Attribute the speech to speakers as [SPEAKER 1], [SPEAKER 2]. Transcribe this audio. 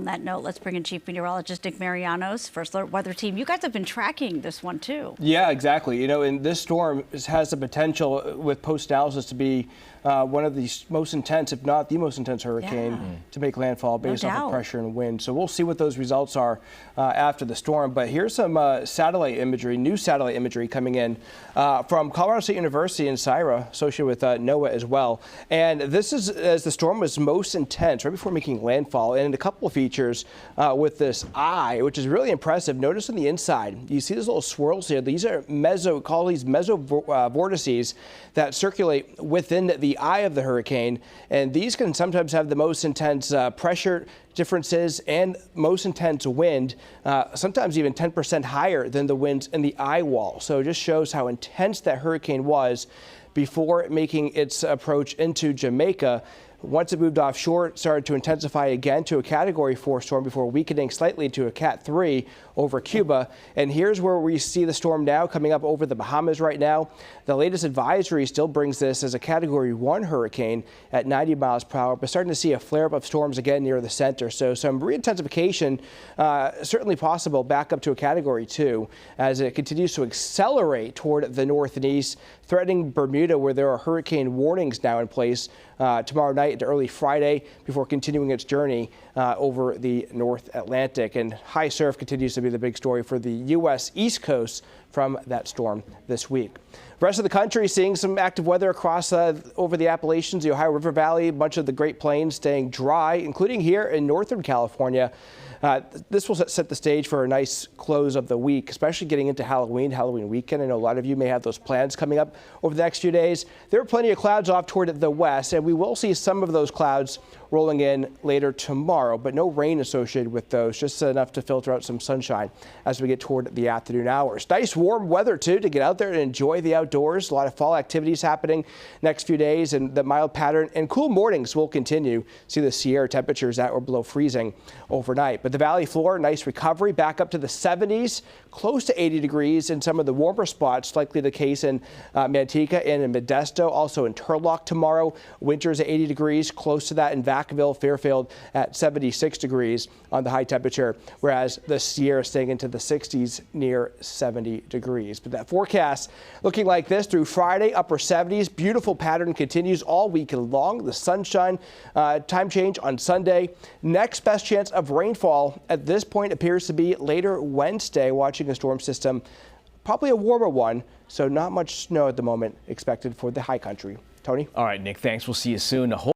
[SPEAKER 1] that note, let's bring in Chief Meteorologist Nick Marianos, First Alert Weather Team. You guys have been tracking this one too.
[SPEAKER 2] Yeah, exactly. You know, and this storm has the potential with post-analysis to be one of the most intense, if not the most intense hurricane to make landfall based off of pressure and wind. So we'll see what those results are after the storm. But here's some satellite imagery, new satellite imagery coming in from Colorado State University in Syra, associated with NOAA as well. And this is as the storm was most intense right before making landfall. And a couple of features with this eye, which is really impressive. Notice on the inside, you see these little swirls here. These are mesovortices that circulate within the eye of the hurricane, and these can sometimes have the most intense pressure differences and most intense wind, sometimes even 10% higher than the winds in the eye wall. So it just shows how intense that hurricane was before making its approach into Jamaica. Once it moved offshore, it started to intensify again to a Category 4 storm before weakening slightly to a Cat 3 over Cuba. And here's where we see the storm now coming up over the Bahamas right now. The latest advisory still brings this as a Category 1 hurricane at 90 miles per hour, but starting to see a flare-up of storms again near the center. So some re-intensification certainly possible back up to a Category 2 as it continues to accelerate toward the north and east, threatening Bermuda, where there are hurricane warnings now in place tomorrow night into early Friday before continuing its journey over the North Atlantic. And high surf continues to be the big story for the U.S. East Coast from that storm this week. The rest of the country seeing some active weather across over the Appalachians, the Ohio River Valley, a bunch of the Great Plains staying dry, including here in Northern California. This will set the stage for a nice close of the week, especially getting into Halloween weekend. I know a lot of you may have those plans coming up over the next few days. There are plenty of clouds off toward the west, and we will see some of those clouds rolling in later tomorrow, but no rain associated with those, just enough to filter out some sunshine as we get toward the afternoon hours. Nice warm weather too to get out there and enjoy the outdoors. A lot of fall activities happening next few days, and the mild pattern and cool mornings will continue. See the Sierra temperatures at or below freezing overnight. But the valley floor, nice recovery back up to the 70s, close to 80 degrees in some of the warmer spots, likely the case in Manteca and in Modesto, also in Turlock tomorrow. Winters at 80 degrees, close to that in Vacaville, Fairfield at 76 degrees on the high temperature, whereas the Sierra staying into the 60s near 70 degrees. But that forecast looking like this through Friday, upper 70s. Beautiful pattern continues all week long. The sunshine, time change on Sunday. Next best chance of rainfall at this point appears to be later Wednesday, watching a storm system, probably a warmer one, so not much snow at the moment expected for the high country. Tony?
[SPEAKER 3] All right, Nick, thanks. We'll see you soon.